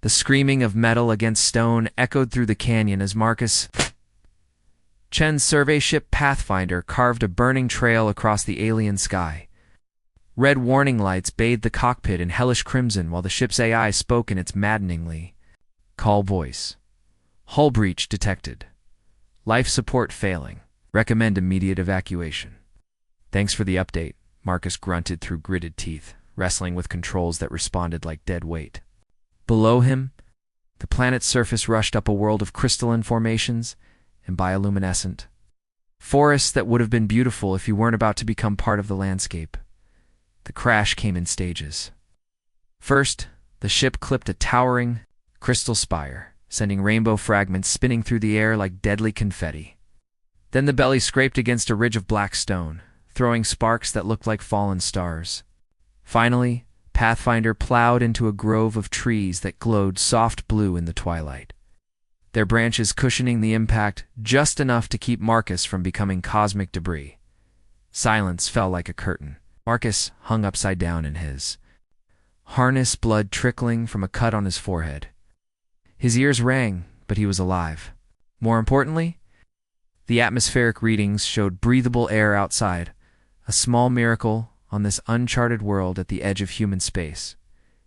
The screaming of metal against stone echoed through the canyon as Marcus Chen's survey ship Pathfinder carved a burning trail across the alien sky. Red warning lights bathed the cockpit in hellish crimson while the ship's AI spoke in its maddeningly call voice. Hull breach detected. Life support failing. Recommend immediate evacuation. Thanks for the update, Marcus grunted through gritted teeth, wrestling with controls that responded like dead weight. Below him, the planet's surface rushed up a world of crystalline formations and bioluminescent forests that would have been beautiful if you weren't about to become part of the landscape. The crash came in stages. First, the ship clipped a towering crystal spire, sending rainbow fragments spinning through the air like deadly confetti. Then the belly scraped against a ridge of black stone, throwing sparks that looked like fallen stars. Finally, Pathfinder plowed into a grove of trees that glowed soft blue in the twilight, their branches cushioning the impact just enough to keep Marcus from becoming cosmic debris. Silence fell like a curtain. Marcus hung upside down in his harness, blood trickling from a cut on his forehead. His ears rang, but he was alive. More importantly, the atmospheric readings showed breathable air outside, a small miracle on this uncharted world at the edge of human space.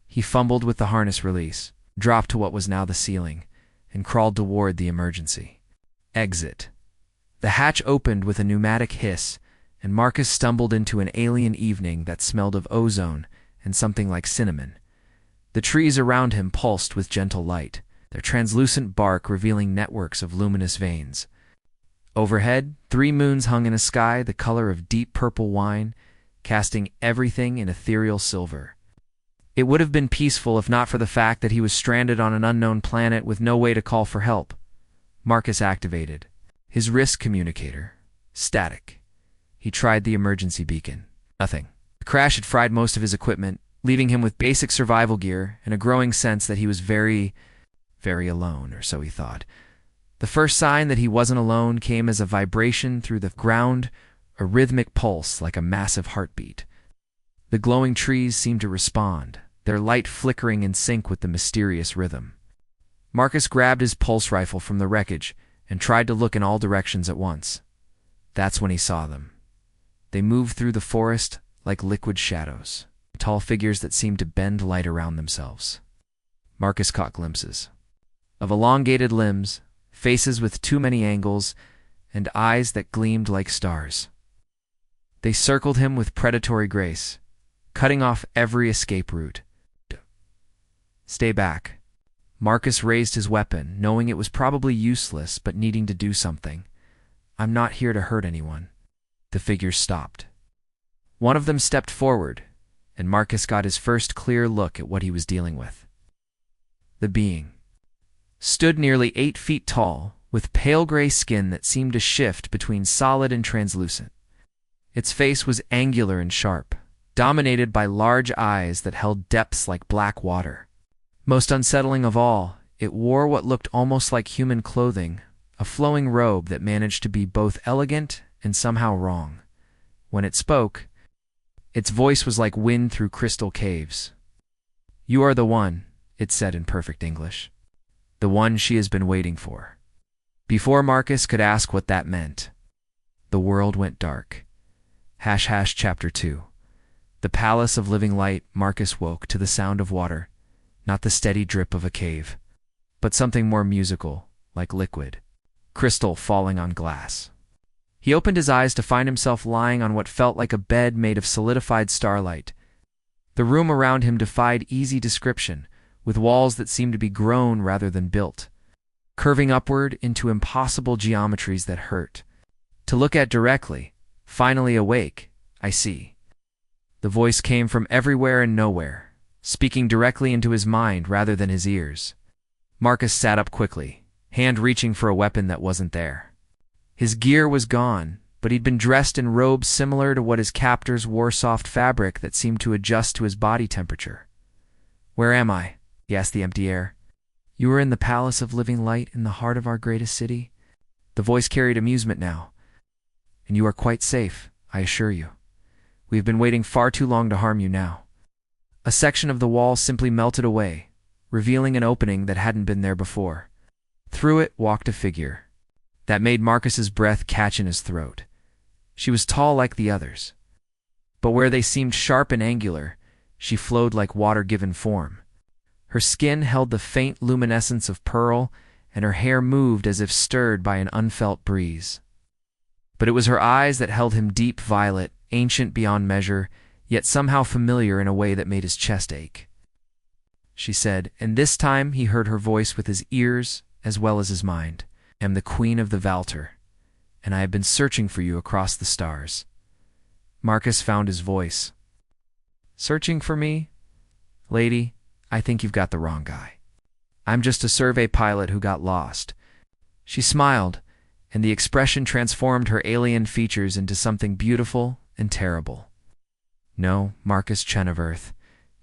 He fumbled with the harness release, dropped to what was now the ceiling, and crawled toward the emergency exit. The hatch opened with a pneumatic hiss, and Marcus stumbled into an alien evening that smelled of ozone and something like cinnamon. The trees around him pulsed with gentle light, their translucent bark revealing networks of luminous veins. Overhead, 3 moons hung in a sky the color of deep purple wine, casting everything in ethereal silver. It would have been peaceful if not for the fact that he was stranded on an unknown planet with no way to call for help. Marcus activated his wrist communicator. Static. He tried the emergency beacon. Nothing. The crash had fried most of his equipment, leaving him with basic survival gear and a growing sense that he was very alone, or so he thought. The first sign that he wasn't alone came as a vibration through the ground, a rhythmic pulse like a massive heartbeat. The glowing trees seemed to respond, their light flickering in sync with the mysterious rhythm. Marcus grabbed his pulse rifle from the wreckage and tried to look in all directions at once. That's when he saw them. They moved through the forest like liquid shadows, tall figures that seemed to bend light around themselves. Marcus caught glimpses of elongated limbs, faces with too many angles, and eyes that gleamed like stars. They circled him with predatory grace, cutting off every escape route. Stay back. Marcus raised his weapon, knowing it was probably useless but needing to do something. I'm not here to hurt anyone. The figures stopped. One of them stepped forward, and Marcus got his first clear look at what he was dealing with. The being stood nearly 8 feet tall, with pale gray skin that seemed to shift between solid and translucent. Its face was angular and sharp, dominated by large eyes that held depths like black water. Most unsettling of all, it wore what looked almost like human clothing, a flowing robe that managed to be both elegant and somehow wrong. When it spoke, its voice was like wind through crystal caves. "You are the one," it said in perfect English. "The one she has been waiting for." Before Marcus could ask what that meant, the world went dark. Chapter 2. The Palace of Living Light. Marcus woke to the sound of water, not the steady drip of a cave, but something more musical, like liquid, crystal falling on glass. He opened his eyes to find himself lying on what felt like a bed made of solidified starlight. The room around him defied easy description, with walls that seemed to be grown rather than built, curving upward into impossible geometries that hurt to look at directly. Finally awake, I see. The voice came from everywhere and nowhere, speaking directly into his mind rather than his ears. Marcus sat up quickly, hand reaching for a weapon that wasn't there. His gear was gone, but he'd been dressed in robes similar to what his captors wore, soft fabric that seemed to adjust to his body temperature. "Where am I?" he asked the empty air. "You are in the Palace of Living Light in the heart of our greatest city." The voice carried amusement now. "And you are quite safe, I assure you. We have been waiting far too long to harm you now." A section of the wall simply melted away, revealing an opening that hadn't been there before. Through it walked a figure that made Marcus's breath catch in his throat. She was tall like the others, but where they seemed sharp and angular, she flowed like water given form. Her skin held the faint luminescence of pearl, and her hair moved as if stirred by an unfelt breeze. But it was her eyes that held him, deep violet, ancient beyond measure, yet somehow familiar in a way that made his chest ache. She said, and this time he heard her voice with his ears as well as his mind. I am the Queen of the Valter, and I have been searching for you across the stars. Marcus found his voice. Searching for me? Lady, I think you've got the wrong guy. I'm just a survey pilot who got lost. She smiled, and the expression transformed her alien features into something beautiful and terrible. No, Marcus Chen of Earth,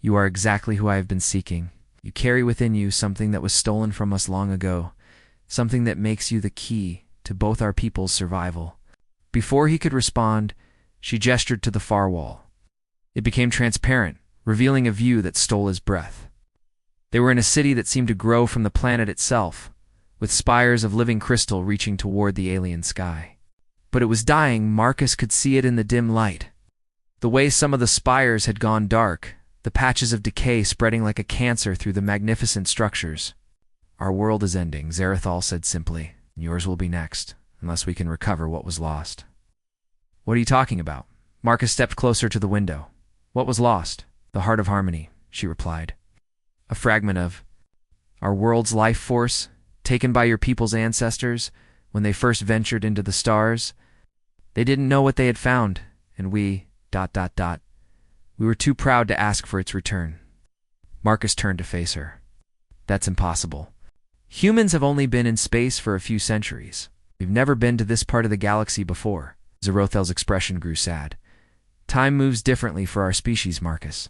you are exactly who I have been seeking. You carry within you something that was stolen from us long ago, something that makes you the key to both our people's survival. Before he could respond, she gestured to the far wall. It became transparent, revealing a view that stole his breath. They were in a city that seemed to grow from the planet itself, with spires of living crystal reaching toward the alien sky. But it was dying. Marcus could see it in the dim light. The way some of the spires had gone dark, the patches of decay spreading like a cancer through the magnificent structures. Our world is ending, Zarathal said simply. Yours will be next, unless we can recover what was lost. What are you talking about? Marcus stepped closer to the window. What was lost? The heart of harmony, she replied. A fragment of our world's life force, taken by your people's ancestors when they first ventured into the stars. They didn't know what they had found, and we... We were too proud to ask for its return. Marcus turned to face her. That's impossible. Humans have only been in space for a few centuries. We've never been to this part of the galaxy before. Zarothel's expression grew sad. Time moves differently for our species, Marcus.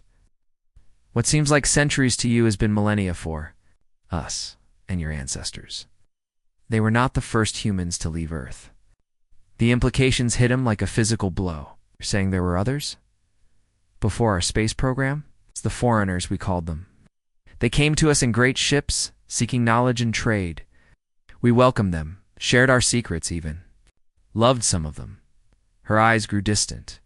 What seems like centuries to you has been millennia for us and your ancestors. They were not the first humans to leave Earth. The implications hit him like a physical blow. You're saying there were others? Before our space program? It's the foreigners, we called them. They came to us in great ships, seeking knowledge and trade. We welcomed them, shared our secrets even. Loved some of them. Her eyes grew distant.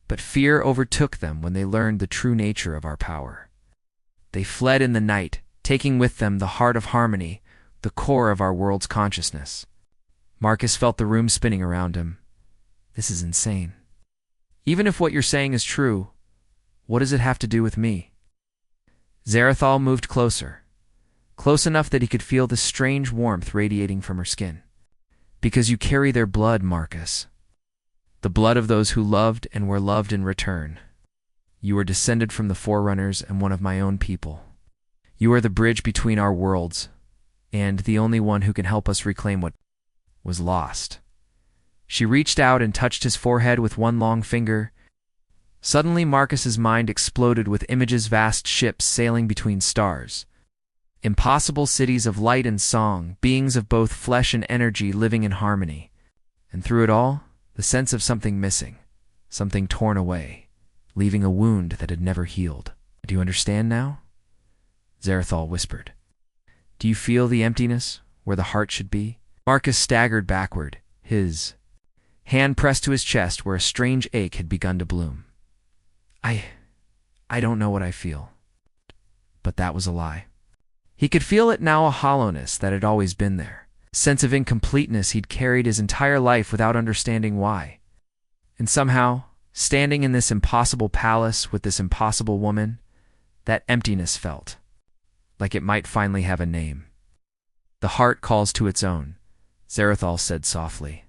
But fear overtook them when they learned the true nature of our power. They fled in the night, taking with them the heart of harmony, the core of our world's consciousness. Marcus felt the room spinning around him. This is insane. Even if what you're saying is true, what does it have to do with me? Zarathal moved closer, close enough that he could feel the strange warmth radiating from her skin. Because you carry their blood, Marcus. The blood of those who loved and were loved in return. You are descended from the Forerunners and one of my own people. You are the bridge between our worlds, and the only one who can help us reclaim what was lost. She reached out and touched his forehead with one long finger. Suddenly Marcus's mind exploded with images, vast ships sailing between stars. Impossible cities of light and song, beings of both flesh and energy living in harmony. And through it all, the sense of something missing, something torn away, leaving a wound that had never healed. Do you understand now? Zarathal whispered. Do you feel the emptiness where the heart should be? Marcus staggered backward, his hand pressed to his chest where a strange ache had begun to bloom. I don't know what I feel. But that was a lie. He could feel it now, a hollowness that had always been there. A sense of incompleteness he'd carried his entire life without understanding why. And somehow, standing in this impossible palace with this impossible woman, that emptiness felt like it might finally have a name. The heart calls to its own, Zarathal said softly.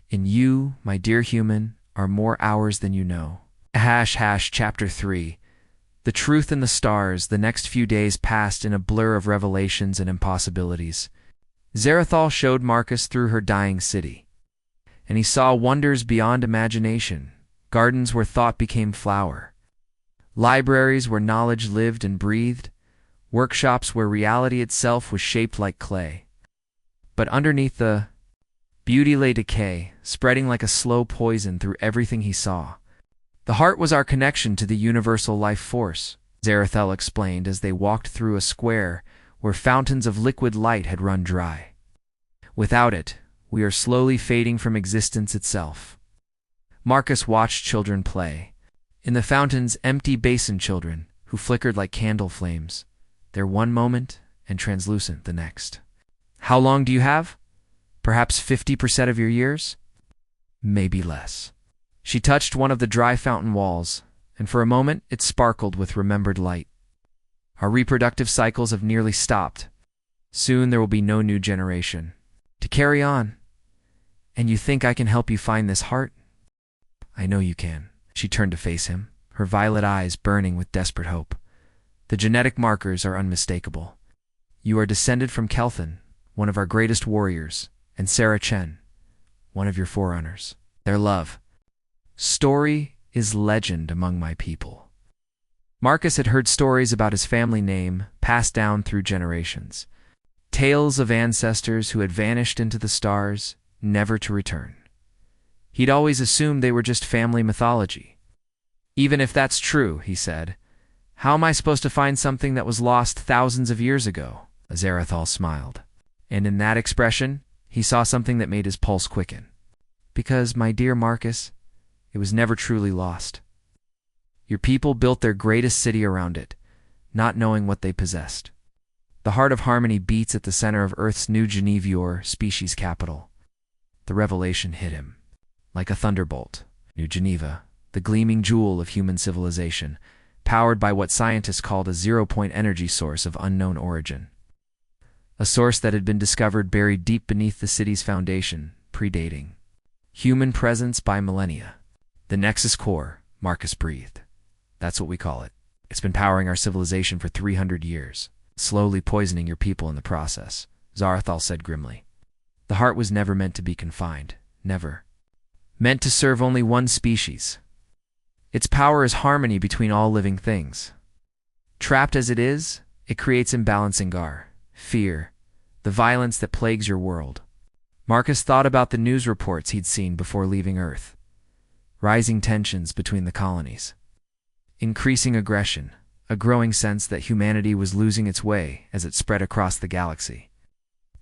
In you, my dear human, are more hours than you know. Chapter 3. The truth in the stars. The next few days passed in a blur of revelations and impossibilities. Zarathal showed Marcus through her dying city, and he saw wonders beyond imagination, gardens where thought became flower, libraries where knowledge lived and breathed, workshops where reality itself was shaped like clay. But underneath the beauty lay decay, spreading like a slow poison through everything he saw. The heart was our connection to the universal life force, Zarathel explained as they walked through a square where fountains of liquid light had run dry. Without it, we are slowly fading from existence itself. Marcus watched children play. In the fountains, empty basin children, who flickered like candle flames, there one moment and translucent the next. How long do you have? Perhaps 50% of your years? Maybe less. She touched one of the dry fountain walls, and for a moment it sparkled with remembered light. Our reproductive cycles have nearly stopped. Soon there will be no new generation. To carry on. And you think I can help you find this heart? I know you can. She turned to face him, her violet eyes burning with desperate hope. The genetic markers are unmistakable. You are descended from Kelthan, one of our greatest warriors, and Sarah Chen, one of your forerunners. Their love story is legend among my people. Marcus had heard stories about his family name passed down through generations. Tales of ancestors who had vanished into the stars, never to return. He'd always assumed they were just family mythology. Even if that's true, he said, how am I supposed to find something that was lost thousands of years ago? Zarathal smiled. And in that expression, he saw something that made his pulse quicken. Because, my dear Marcus, it was never truly lost. Your people built their greatest city around it, not knowing what they possessed. The heart of harmony beats at the center of Earth's new Geneva, species capital. The revelation hit him. Like a thunderbolt, New Geneva, the gleaming jewel of human civilization, powered by what scientists called a zero-point energy source of unknown origin. A source that had been discovered buried deep beneath the city's foundation, predating human presence by millennia. The Nexus Core, Marcus breathed. That's what we call it. It's been powering our civilization for 300 years, slowly poisoning your people in the process, Zarathal said grimly. The heart was never meant to be confined, never. Meant to serve only one species. Its power is harmony between all living things. Trapped as it is, it creates imbalance in Gar, fear, the violence that plagues your world. Marcus thought about the news reports he'd seen before leaving Earth. Rising tensions between the colonies. Increasing aggression, a growing sense that humanity was losing its way as it spread across the galaxy.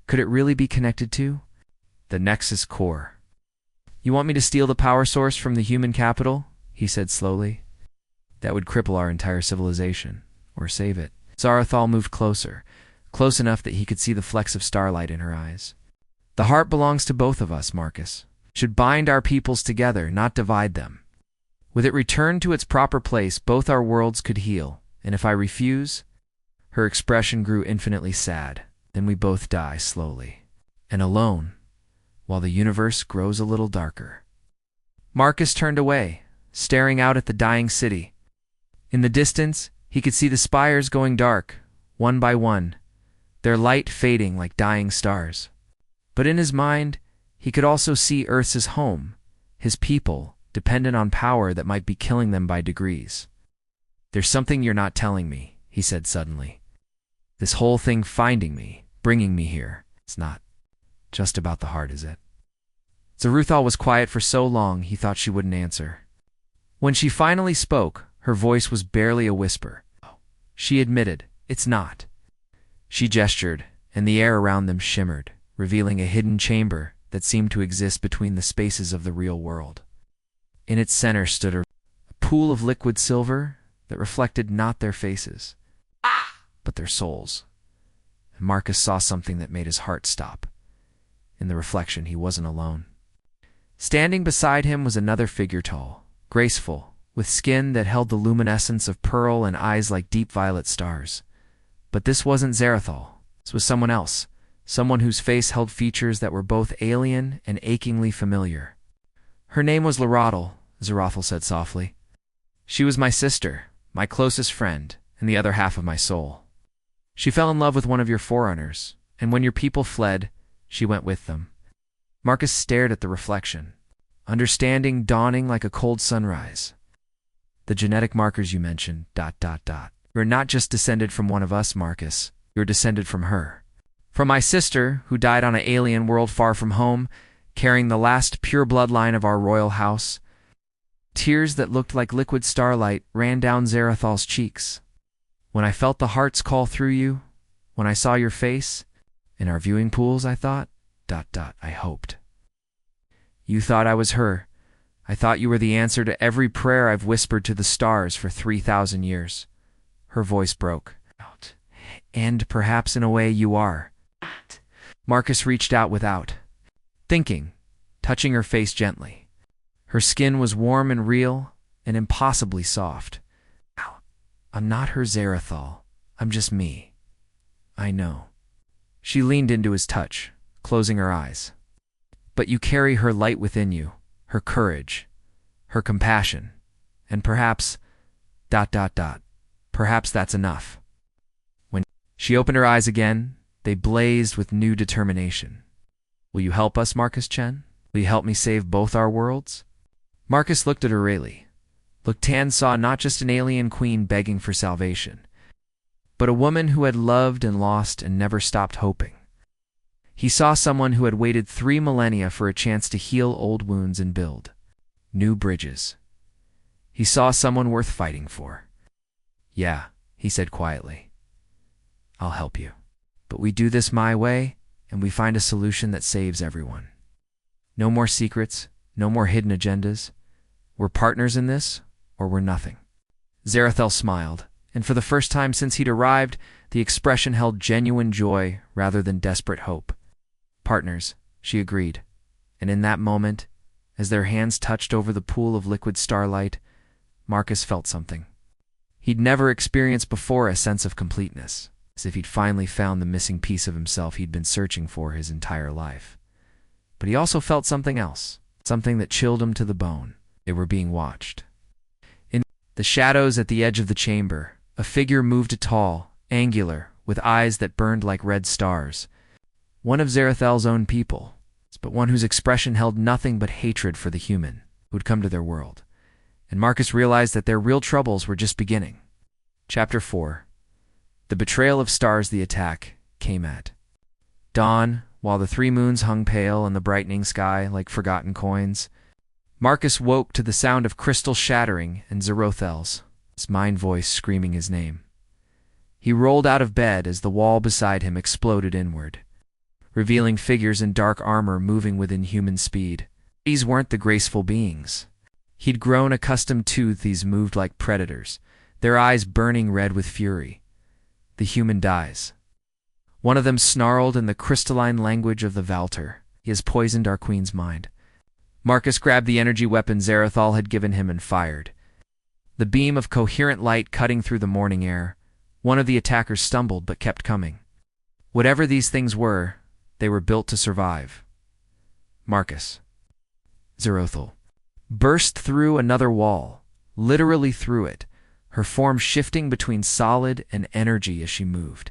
Could it really be connected to the Nexus Core? You want me to steal the power source from the human capital? He said slowly. That would cripple our entire civilization, or save it. Zarathal moved closer, close enough that he could see the flecks of starlight in her eyes. The heart belongs to both of us, Marcus. Should bind our peoples together, not divide them. With it returned to its proper place, both our worlds could heal, and if I refuse, her expression grew infinitely sad. Then we both die slowly, and alone, while the universe grows a little darker. Marcus turned away, staring out at the dying city. In the distance, he could see the spires going dark, one by one, their light fading like dying stars. But in his mind, he could also see Earth's home, his people, dependent on power that might be killing them by degrees. There's something you're not telling me, he said suddenly. This whole thing finding me, bringing me here, it's not just about the heart, is it? Zarathal was quiet for so long he thought she wouldn't answer. When she finally spoke, her voice was barely a whisper. She admitted, it's not. She gestured, and the air around them shimmered, revealing a hidden chamber that seemed to exist between the spaces of the real world. In its center stood a pool of liquid silver that reflected not their faces, but their souls. And Marcus saw something that made his heart stop. In the reflection, he wasn't alone. Standing beside him was another figure, tall, graceful, with skin that held the luminescence of pearl and eyes like deep violet stars. But this wasn't Zarathal. This was someone else, someone whose face held features that were both alien and achingly familiar. Her name was Larodal, Zarathal said softly. She was my sister, my closest friend, and the other half of my soul. She fell in love with one of your forerunners, and when your people fled, she went with them. Marcus stared at the reflection, understanding dawning like a cold sunrise. The genetic markers you mentioned, ... You're not just descended from one of us, Marcus. You're descended from her. From my sister, who died on an alien world far from home, carrying the last pure bloodline of our royal house. Tears that looked like liquid starlight ran down Zarathal's cheeks. When I felt the hearts call through you, when I saw your face, in our viewing pools, I thought, ... I hoped. You thought I was her. I thought you were the answer to every prayer I've whispered to the stars for 3,000 years. Her voice broke out. And perhaps in a way you are. Marcus reached out without thinking, touching her face gently. Her skin was warm and real and impossibly soft. I'm not her Zarathal. I'm just me. I know. She leaned into his touch, closing her eyes. But you carry her light within you, her courage, her compassion, and perhaps ... perhaps that's enough. When she opened her eyes again, they blazed with new determination. Will you help us, Marcus Chen? Will you help me save both our worlds? Marcus looked at Aurelie. Tan saw not just an alien queen begging for salvation, but a woman who had loved and lost and never stopped hoping. He saw someone who had waited 3 millennia for a chance to heal old wounds and build new bridges. He saw someone worth fighting for. Yeah, he said quietly. I'll help you. But we do this my way, and we find a solution that saves everyone. No more secrets, no more hidden agendas. We're partners in this, or we're nothing. Zarathel smiled, and for the first time since he'd arrived, the expression held genuine joy rather than desperate hope. Partners, she agreed, and in that moment, as their hands touched over the pool of liquid starlight, Marcus felt something he'd never experienced before, a sense of completeness, as if he'd finally found the missing piece of himself he'd been searching for his entire life. But he also felt something else, something that chilled him to the bone. They were being watched. In the shadows at the edge of the chamber, a figure moved tall, angular, with eyes that burned like red stars. One of Zarathel's own people, but one whose expression held nothing but hatred for the human who'd come to their world. And Marcus realized that their real troubles were just beginning. Chapter 4. The betrayal of stars. The attack came at dawn, while the 3 moons hung pale in the brightening sky like forgotten coins. Marcus woke to the sound of crystal shattering and Zarothel's mind voice screaming his name. He rolled out of bed as the wall beside him exploded inward, revealing figures in dark armor moving with inhuman speed. These weren't the graceful beings he'd grown accustomed to. These moved like predators, their eyes burning red with fury. The human dies. One of them snarled in the crystalline language of the Valter. He has poisoned our queen's mind. Marcus grabbed the energy weapon Zarathal had given him and fired. The beam of coherent light cutting through the morning air. One of the attackers stumbled but kept coming. Whatever these things were, they were built to survive. Marcus. Zarathal burst through another wall, literally through it, her form shifting between solid and energy as she moved.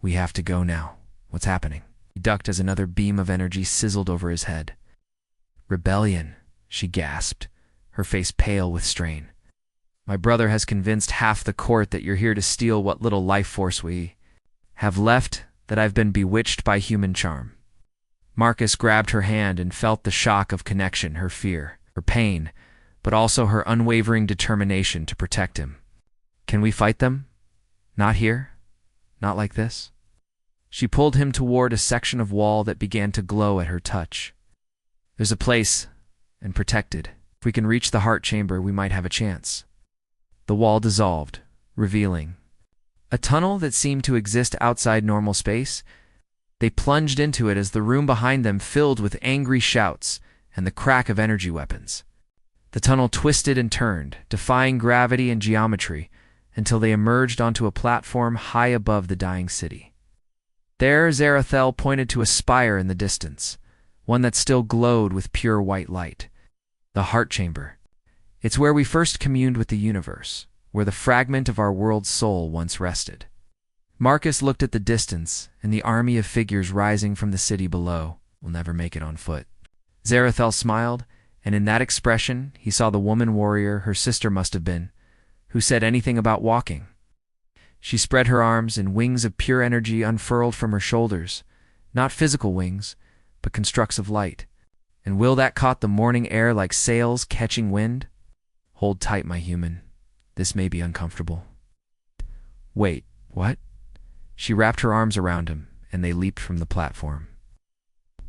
We have to go now. What's happening? He ducked as another beam of energy sizzled over his head. Rebellion, she gasped, her face pale with strain. My brother has convinced half the court that you're here to steal what little life force we have left, that I've been bewitched by human charm. Marcus grabbed her hand and felt the shock of connection, her fear, her pain, but also her unwavering determination to protect him. Can we fight them? Not here? Not like this? She pulled him toward a section of wall that began to glow at her touch. There's a place, and protected. If we can reach the heart chamber, we might have a chance. The wall dissolved, revealing a tunnel that seemed to exist outside normal space. They plunged into it as the room behind them filled with angry shouts and the crack of energy weapons. The tunnel twisted and turned, defying gravity and geometry, until they emerged onto a platform high above the dying city. There, Zarathel pointed to a spire in the distance, one that still glowed with pure white light. The heart chamber. It's where we first communed with the universe, where the fragment of our world's soul once rested. Marcus looked at the distance and the army of figures rising from the city below. We'll never make it on foot. Zarathel smiled, and in that expression he saw the woman warrior her sister must have been, who said anything about walking. She spread her arms, and wings of pure energy unfurled from her shoulders, not physical wings, but constructs of light. And will that caught the morning air like sails catching wind? Hold tight, my human. This may be uncomfortable. Wait, what? She wrapped her arms around him, and they leaped from the platform.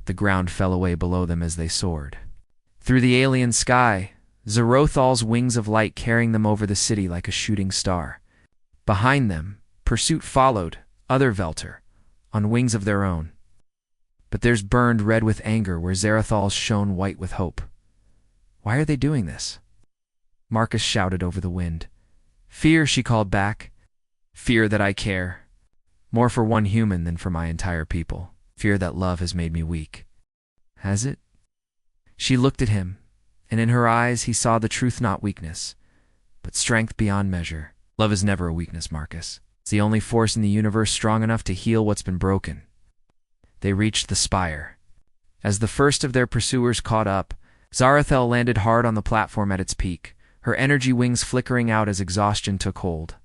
The ground fell away below them as they soared. Through the alien sky, Zarothal's wings of light carrying them over the city like a shooting star. Behind them, pursuit followed, other Velter, on wings of their own. But theirs burned red with anger where Zarathal's shone white with hope. Why are they doing this? Marcus shouted over the wind. Fear, she called back. Fear that I care. More for one human than for my entire people. Fear that love has made me weak. Has it? She looked at him, and in her eyes he saw the truth, not weakness, but strength beyond measure. Love is never a weakness, Marcus. It's the only force in the universe strong enough to heal what's been broken. They reached the spire. As the first of their pursuers caught up, Zarathal landed hard on the platform at its peak, her energy wings flickering out as exhaustion took hold.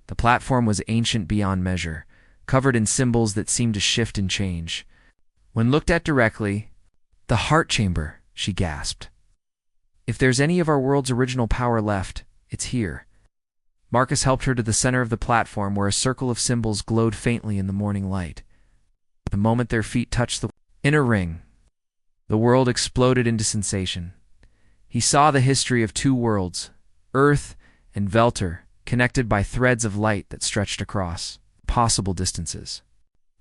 The platform was ancient beyond measure, covered in symbols that seemed to shift and change. When looked at directly, the heart chamber, she gasped. If there's any of our world's original power left, it's here. Marcus helped her to the center of the platform where a circle of symbols glowed faintly in the morning light. The moment their feet touched the inner ring, the world exploded into sensation. He saw the history of two worlds, Earth and Velter, connected by threads of light that stretched across possible distances.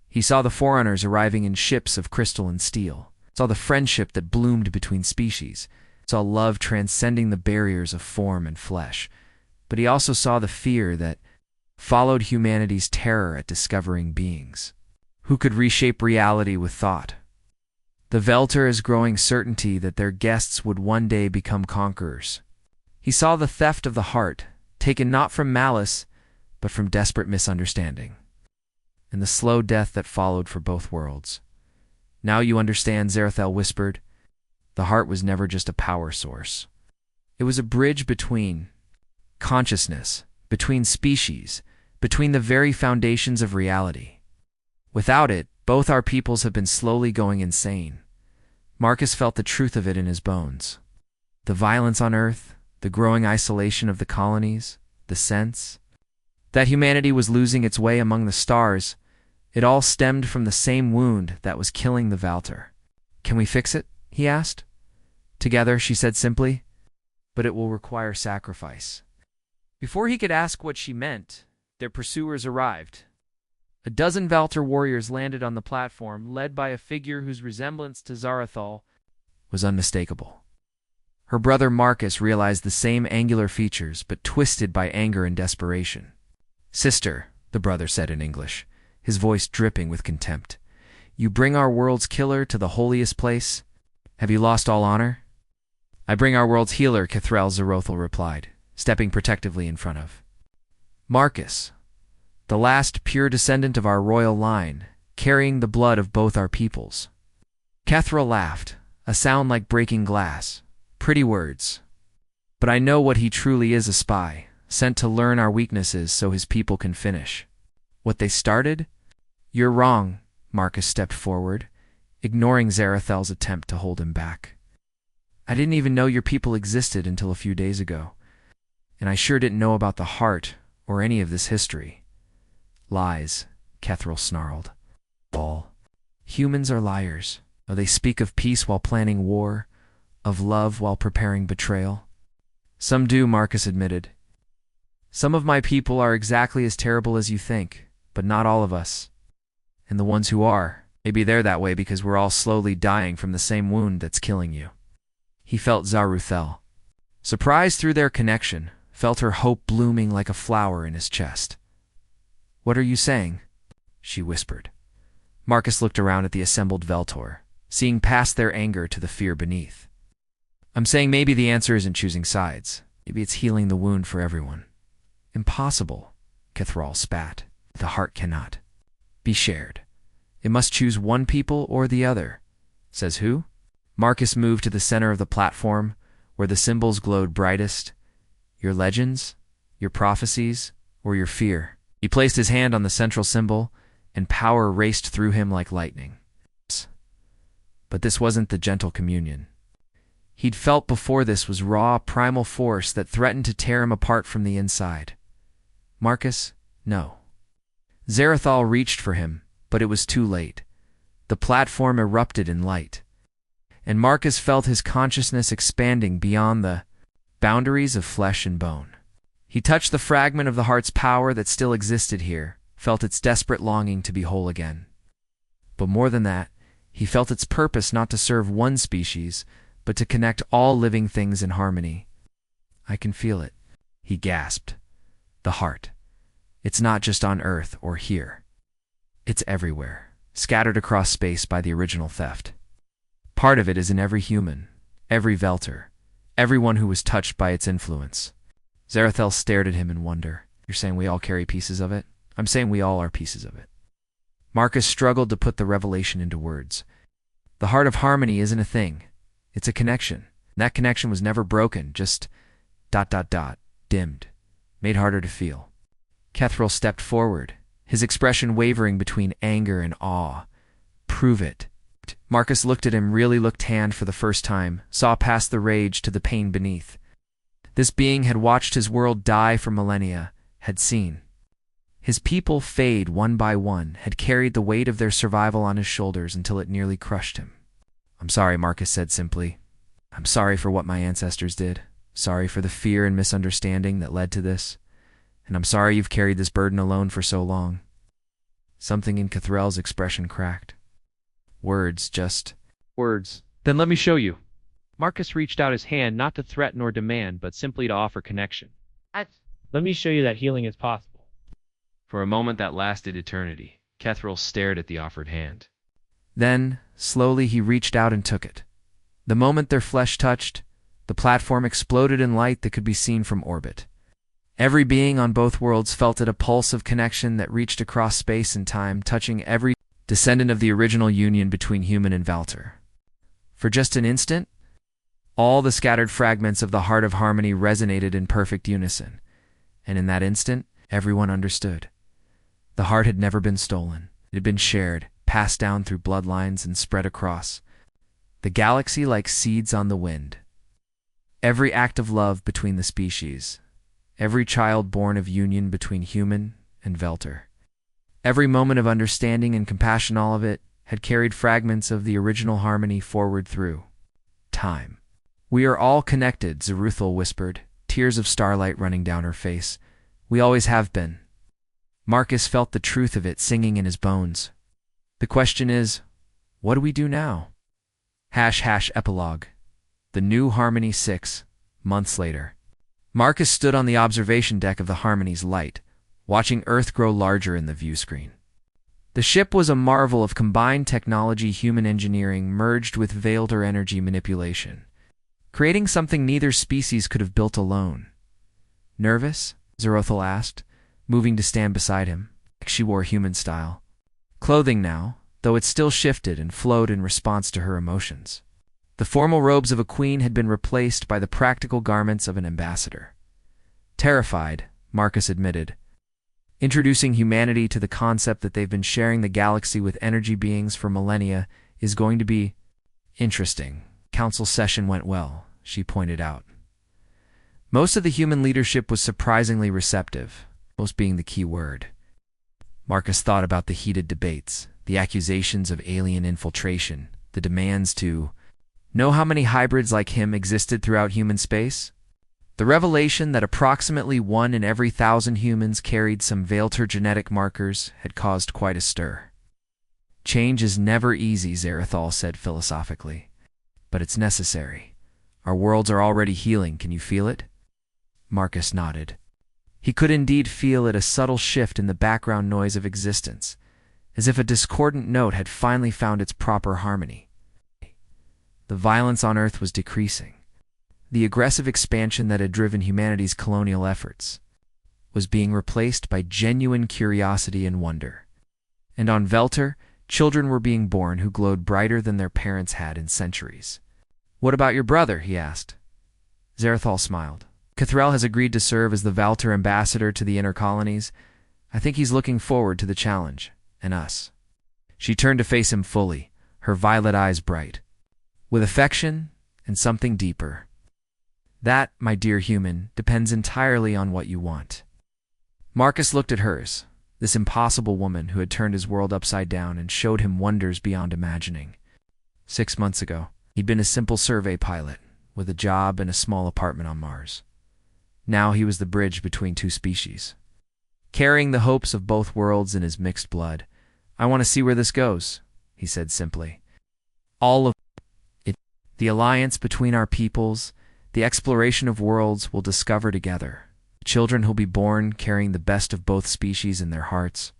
He saw the Forerunners arriving in ships of crystal and steel, saw the friendship that bloomed between species, saw love transcending the barriers of form and flesh. But he also saw the fear that followed humanity's terror at discovering beings who could reshape reality with thought. The Velter's growing certainty that their guests would one day become conquerors. He saw the theft of the heart, taken not from malice, but from desperate misunderstanding, and the slow death that followed for both worlds. Now you understand, Zarathal whispered. The heart was never just a power source. It was a bridge between consciousness, between species, between the very foundations of reality. Without it, both our peoples have been slowly going insane. Marcus felt the truth of it in his bones. The violence on Earth, the growing isolation of the colonies, the sense that humanity was losing its way among the stars, it all stemmed from the same wound that was killing the Velter. Can we fix it? He asked. Together, she said simply, but it will require sacrifice. Before he could ask what she meant, their pursuers arrived. A dozen Velter warriors landed on the platform, led by a figure whose resemblance to Zarathal was unmistakable. Her brother Marcus realized the same angular features, but twisted by anger and desperation. Sister, the brother said in English, his voice dripping with contempt, you bring our world's killer to the holiest place? Have you lost all honor? I bring our world's healer, Kithrel, Zarothal replied, stepping protectively in front of Marcus, the last pure descendant of our royal line, carrying the blood of both our peoples. Kithrel laughed, a sound like breaking glass. Pretty words. But I know what he truly is, a spy, sent to learn our weaknesses so his people can finish what they started? You're wrong, Marcus stepped forward, ignoring Zarathal's attempt to hold him back. I didn't even know your people existed until a few days ago, and I sure didn't know about the heart or any of this history. Lies, Kithrel snarled. All humans are liars. Oh, they speak of peace while planning war, of love while preparing betrayal. Some do, Marcus admitted. Some of my people are exactly as terrible as you think, but not all of us. And the ones who are, maybe they're that way because we're all slowly dying from the same wound that's killing you. He felt Zaruthel. Surprised through their connection, felt her hope blooming like a flower in his chest. What are you saying? She whispered. Marcus looked around at the assembled Veltor, seeing past their anger to the fear beneath. I'm saying maybe the answer isn't choosing sides. Maybe it's healing the wound for everyone. Impossible, Kithrel spat. The heart cannot be shared. It must choose one people or the other. Says who? Marcus moved to the center of the platform, where the symbols glowed brightest. Your legends, your prophecies, or your fear? He placed his hand on the central symbol, and power raced through him like lightning. But this wasn't the gentle communion he'd felt before. This was raw, primal force that threatened to tear him apart from the inside. Marcus, No. Zarathal reached for him, but it was too late. The platform erupted in light, and Marcus felt his consciousness expanding beyond the boundaries of flesh and bone. He touched the fragment of the heart's power that still existed here, felt its desperate longing to be whole again. But more than that, he felt its purpose not to serve one species, but to connect all living things in harmony. "I can feel it," he gasped. "The heart. It's not just on Earth or here. It's everywhere, scattered across space by the original theft. Part of it is in every human, every Velter, everyone who was touched by its influence." Zarathal stared at him in wonder. "You're saying we all carry pieces of it?" "I'm saying we all are pieces of it." Marcus struggled to put the revelation into words. The heart of harmony isn't a thing. It's a connection. That connection was never broken, just ... dimmed, made harder to feel. Kethril stepped forward, his expression wavering between anger and awe. "Prove it." Marcus looked at him, really looked tanned for the first time, saw past the rage to the pain beneath. This being had watched his world die for millennia, had seen his people fade one by one, had carried the weight of their survival on his shoulders until it nearly crushed him. "I'm sorry," Marcus said simply. "I'm sorry for what my ancestors did. Sorry for the fear and misunderstanding that led to this. And I'm sorry you've carried this burden alone for so long." Something in Kethrel's expression cracked. Words, just words. "Then let me show you." Marcus reached out his hand not to threaten or demand, but simply to offer connection. Let me show you that healing is possible." For a moment that lasted eternity, Kethril stared at the offered hand. Then, slowly he reached out and took it. The moment their flesh touched, the platform exploded in light that could be seen from orbit. Every being on both worlds felt it, a pulse of connection that reached across space and time, touching every descendant of the original union between human and Velter. For just an instant, all the scattered fragments of the heart of harmony resonated in perfect unison, and in that instant, everyone understood. The heart had never been stolen. It had been shared, passed down through bloodlines, and spread across the galaxy like seeds on the wind. Every act of love between the species, every child born of union between human and Velter, every moment of understanding and compassion, all of it had carried fragments of the original harmony forward through time. "We are all connected," Zeruthal whispered, tears of starlight running down her face. "We always have been." Marcus felt the truth of it singing in his bones. The question is, what do we do now? Epilogue. The New Harmony 6, months later. Marcus stood on the observation deck of the Harmony's light, watching Earth grow larger in the view screen. The ship was a marvel of combined technology, human engineering merged with Velter energy manipulation, creating something neither species could have built alone. "Nervous?" Zeruthal asked, moving to stand beside him. She wore human style clothing now, though it still shifted and flowed in response to her emotions. The formal robes of a queen had been replaced by the practical garments of an ambassador. "Terrified," Marcus admitted, "introducing humanity to the concept that they've been sharing the galaxy with energy beings for millennia is going to be interesting." "Council session went well," she pointed out. Most of the human leadership was surprisingly receptive, most being the key word. Marcus thought about the heated debates, the accusations of alien infiltration, the demands to know how many hybrids like him existed throughout human space. The revelation that approximately 1 in every 1,000 humans carried some Velter genetic markers had caused quite a stir. "Change is never easy," Zarathal said philosophically, "but it's necessary. Our worlds are already healing. Can you feel it?" Marcus nodded. He could indeed feel it, a subtle shift in the background noise of existence, as if a discordant note had finally found its proper harmony. The violence on Earth was decreasing. The aggressive expansion that had driven humanity's colonial efforts was being replaced by genuine curiosity and wonder. And on Velter, children were being born who glowed brighter than their parents had in centuries. "What about your brother?" he asked. Zarathal smiled. "Kethrel has agreed to serve as the Velter ambassador to the inner colonies. I think he's looking forward to the challenge, and us." She turned to face him fully, her violet eyes bright, with affection and something deeper. "That, my dear human, depends entirely on what you want." Marcus looked at hers, this impossible woman who had turned his world upside down and showed him wonders beyond imagining. 6 months ago, he'd been a simple survey pilot, with a job and a small apartment on Mars. Now he was the bridge between two species. Carrying the hopes of both worlds in his mixed blood. "I want to see where this goes," he said simply. "All of it, the alliance between our peoples, the exploration of worlds we'll discover together, children who'll be born carrying the best of both species in their hearts,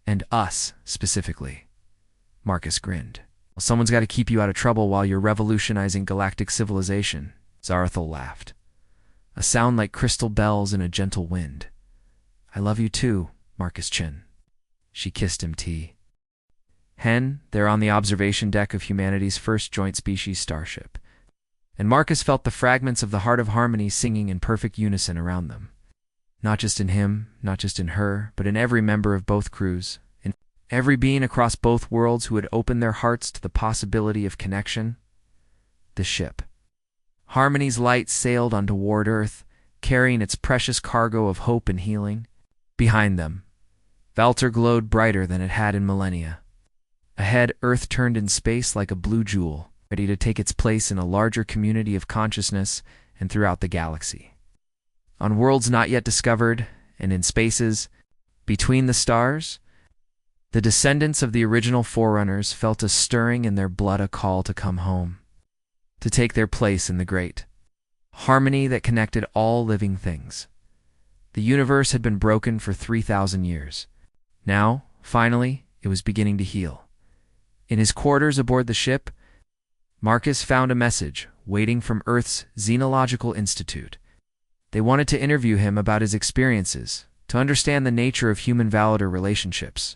and us, specifically." Marcus grinned. "Well, someone's got to keep you out of trouble while you're revolutionizing galactic civilization," Zarathil laughed. A sound like crystal bells in a gentle wind. "I love you too, Marcus Chin." She kissed him. Hen, they're on the observation deck of humanity's first joint species starship. And Marcus felt the fragments of the heart of harmony singing in perfect unison around them. Not just in him, not just in her, but in every member of both crews, in every being across both worlds who had opened their hearts to the possibility of connection. The ship. Harmony's light sailed on toward Earth, carrying its precious cargo of hope and healing. Behind them, Valter glowed brighter than it had in millennia. Ahead, Earth turned in space like a blue jewel, ready to take its place in a larger community of consciousness and throughout the galaxy. On worlds not yet discovered, and in spaces between the stars, the descendants of the original Forerunners felt a stirring in their blood, a call to come home, to take their place in the great harmony that connected all living things. The universe had been broken for 3,000 years. Now, finally, it was beginning to heal. In his quarters aboard the ship, Marcus found a message waiting from Earth's Xenological Institute. They wanted to interview him about his experiences, to understand the nature of human-Valader relationships.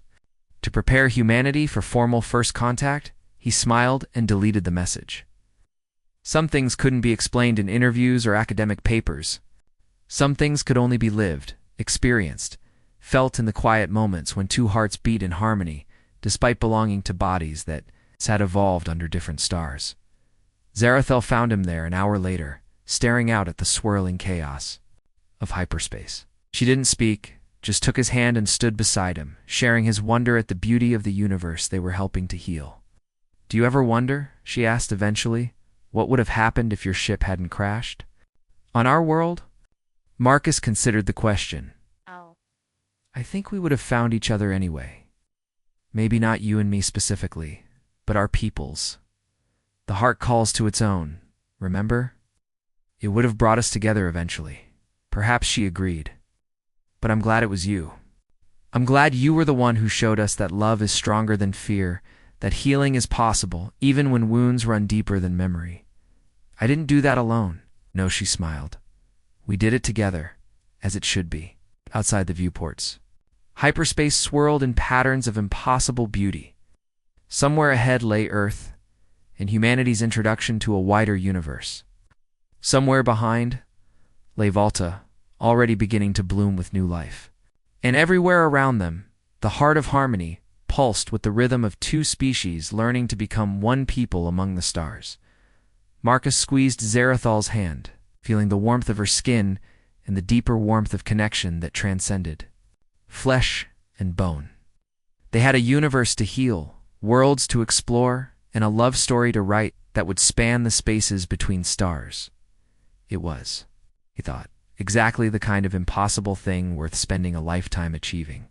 To prepare humanity for formal first contact, he smiled and deleted the message. Some things couldn't be explained in interviews or academic papers. Some things could only be lived, experienced, felt in the quiet moments when two hearts beat in harmony, despite belonging to bodies that had evolved under different stars. Zarathil found him there an hour later, staring out at the swirling chaos of hyperspace. She didn't speak, just took his hand and stood beside him, sharing his wonder at the beauty of the universe they were helping to heal. "Do you ever wonder," she asked eventually, "what would have happened if your ship hadn't crashed? On our world?" Marcus considered the question. Oh. "I think we would have found each other anyway. Maybe not you and me specifically, but our peoples. The heart calls to its own, remember? It would have brought us together eventually." Perhaps she agreed. "But I'm glad it was you. I'm glad you were the one who showed us that love is stronger than fear, that healing is possible, even when wounds run deeper than memory. I didn't do that alone." "No," she smiled. "We did it together, as it should be." Outside the viewports, hyperspace swirled in patterns of impossible beauty. Somewhere ahead lay Earth, and humanity's introduction to a wider universe. Somewhere behind lay Volta, already beginning to bloom with new life. And everywhere around them, the heart of harmony pulsed with the rhythm of two species learning to become one people among the stars. Marcus squeezed Zarathil's hand, feeling the warmth of her skin and the deeper warmth of connection that transcended flesh and bone. They had a universe to heal, worlds to explore, and a love story to write that would span the spaces between stars. It was, he thought, exactly the kind of impossible thing worth spending a lifetime achieving.